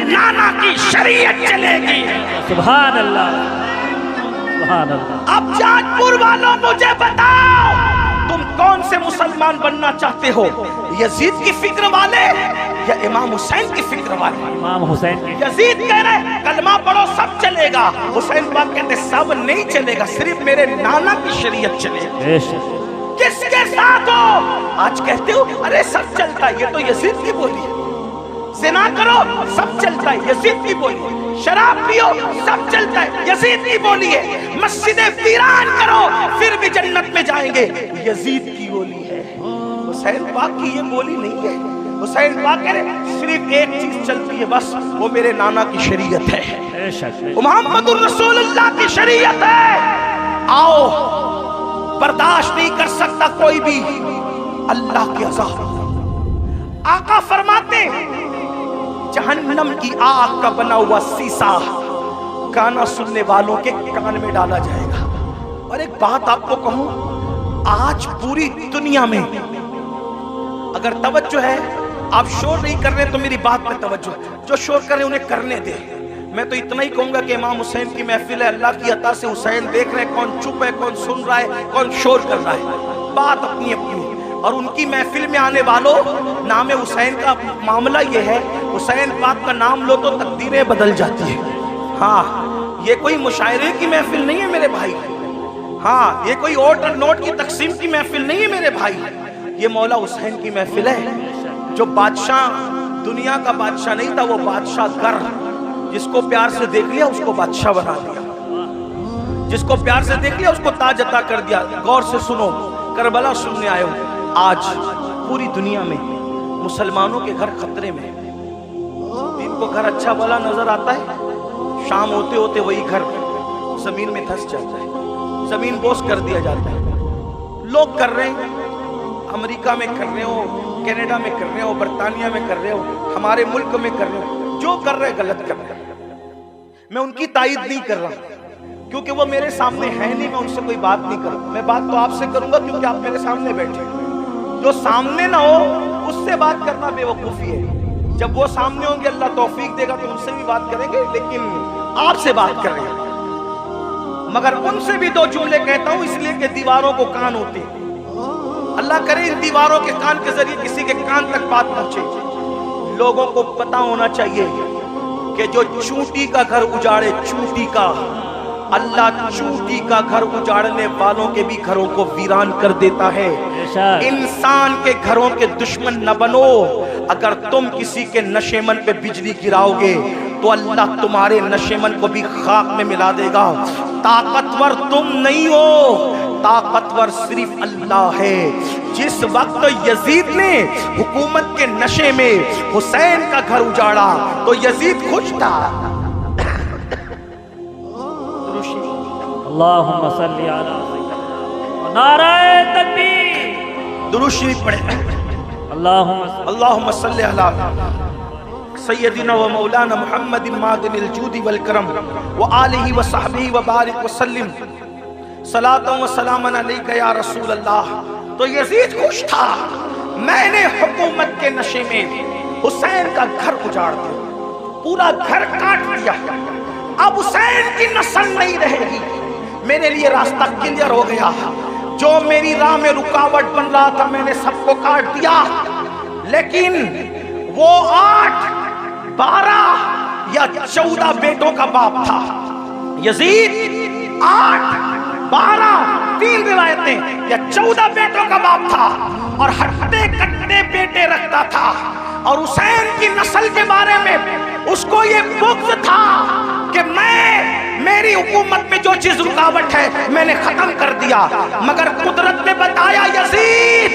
नाना की शरीयत चलेगी। सुभान अल्लाह, सुभान अल्लाह। अब जाजपुर वालों मुझे बताओ, तुम कौन से मुसलमान बनना चाहते हो? यजीद की फिक्र वाले या इमाम हुसैन की फिक्र वाले? इमाम हुसैन की। यजीद कह रहे कलमा पढ़ो सब चलेगा, हुसैन पाक कहते सब नहीं चलेगा, सिर्फ मेरे नाना की शरीयत चलेगी। किसके साथ हो? आज कहते हो अरे सब चलता है, ये तो यजीद की बोली है। ज़िना करो सब चलता है, यजीद की बोली है। शराब पियो सब चलता है, यजीद की बोली है। मस्जिदें वीरान करो फिर भी जन्नत में जाएंगे, यजीद की बोली है। हुसैन पाक की ये बोली नहीं है। हुसैन पाक कह रहे सिर्फ एक चीज चलती है बस, वो मेरे नाना की शरीयत है, मुहम्मदुर रसूलुल्लाह की शरीयत है। आओ, बर्दाश्त नहीं कर सकता कोई भी अल्लाह के अज़ाब। आका फरमाते जहन्नम की आग का बना हुआ शीशा गाना सुनने वालों के कान में डाला जाएगा। और एक बात आपको कहूं, आज पूरी दुनिया में अगर तवज्जो है, आप शोर नहीं कर रहे तो मेरी बात पे तवज्जो, जो शोर कर रहे उन्हें करने दे। मैं तो इतना ही कहूंगा कि इमाम हुसैन की महफिल है, अल्लाह की अता से हुसैन देख रहे हैं, कौन चुप है, कौन सुन रहा है, कौन शोर कर रहा है, बात अपनी अपनी। और उनकी महफिल में आने वालों, नाम हुसैन का मामला ये है, हुसैन पाक का नाम लो तो तकदीरें बदल जाती है। हाँ, ये कोई मुशायरे की महफिल नहीं है मेरे भाई। हाँ, ये कोई ओट और नोट की तकसीम की महफिल नहीं है मेरे भाई। ये मौला हुसैन की महफिल है। जो बादशाह दुनिया का बादशाह नहीं था, वो बादशाह गर, जिसको प्यार से देख लिया उसको बादशाह बना दिया, जिसको प्यार से देख लिया उसको ताज अता कर दिया। गौर से सुनो, करबला सुनने आए हो। आज पूरी दुनिया में मुसलमानों के घर खतरे में। जिनको घर अच्छा भला नजर आता है, शाम होते होते वही घर जमीन में धंस जाता है, जमीन बोस कर दिया जाता है। लोग कर रहे हैं, अमेरिका में कर रहे हो, कनाडा में कर रहे हो, बर्तानिया में कर रहे हो, हमारे मुल्क में कर रहे हो, जो कर रहे गलत कर रहे हैं। मैं उनकी तायद नहीं कर रहा क्योंकि वो मेरे सामने है नहीं, मैं उनसे कोई बात नहीं करूँ। मैं बात तो आपसे करूंगा क्योंकि आप मेरे सामने बैठे। जो सामने ना हो उससे बात करना बेवकूफ़ी है। जब वो सामने होंगे अल्लाह तौफीक देगा तो उनसे भी बात करेंगे, लेकिन आपसे बात करेंगे। मगर उनसे भी दो जुमले कहता हूं इसलिए कि दीवारों को कान होते हैं। अल्लाह करे इन दीवारों के कान के जरिए किसी के कान तक बात पहुंचे। लोगों को पता होना चाहिए कि जो चूंटी का घर उजाड़े, चूंटी का, अल्लाह चूंटी का घर उजाड़ने वालों के भी घरों को वीरान कर देता है। इंसान के घरों के दुश्मन न बनो। अगर तुम किसी के नशेमन पे बिजली गिराओगे तो अल्लाह तुम्हारे नशेमन को भी खाक में मिला देगा। ताकतवर तुम नहीं हो, ताकतवर सिर्फ अल्लाह है। जिस वक्त यजीद ने हुकूमत के नशे में हुसैन का घर उजाड़ा तो यजीद खुश था। अल्लाहुम्मा सल्ली अला सय्यिदना, नाराए तकबीर, दुरूद शरीफ पढ़े। अल्लाहुम्मा सल्ली अला सय्यिदना व मौलाना मुहम्मद मादिनिल जूदी वल करम व आलिहि व सहबिहि व बारिक व सल्लिम सलातन व सलामन अलैका या रसूल अल्लाह। तो यजीद खुश था, मैंने हुकूमत के नशे में हुसैन का घर उजाड़ दिया, पूरा घर काट दिया। अब हुसैन की नस्ल नहीं रहेगी। मेरे लिए रास्ता क्लियर हो गया। जो मेरी राह में रुकावट बन रहा था मैंने सबको काट दिया। लेकिन वो 8, 12 या 14 बेटों का बाप था। यजीद 8, 12, 3 रिवायतें या 14 बेटों का बाप था और हट्टे कट्टे बेटे रखता था। और हुसैन की नस्ल के बारे में उसको ये बुग़्ज़ था कि मेरी हुकूमत में जो चीज रुकावट है मैंने खत्म कर दिया। मगर कुदरत ने बताया यजीद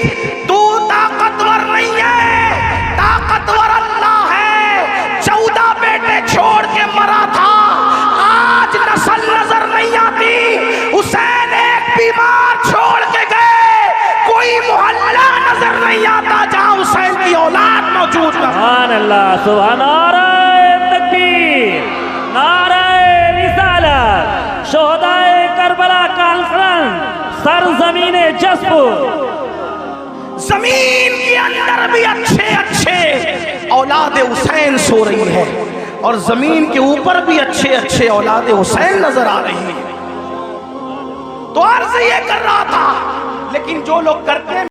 तू ताकतवर नहीं है, ताकतवर अल्लाह है। 14 बेटे छोड़ के मरा था, आज नस्ल नजर नहीं आती। हुसैन एक बीमार छोड़ के गए, कोई मोहल्ला नजर नहीं आता जहां हुसैन की औलाद मौजूद है। सुभान अल्लाह, सुभान तकबीर, नाराए रिसालत, शोहदाए करबला कॉन्फ्रेंस, सरजमीने जसपुर। जमीन के अंदर भी अच्छे अच्छे औलाद हुसैन सो रही है। اور زمین کے اوپر بھی اچھے اچھے اولاد حسین نظر آ رہی ہیں. تو عرض یہ کر رہا تھا، لیکن جو لوگ کرتے ہیں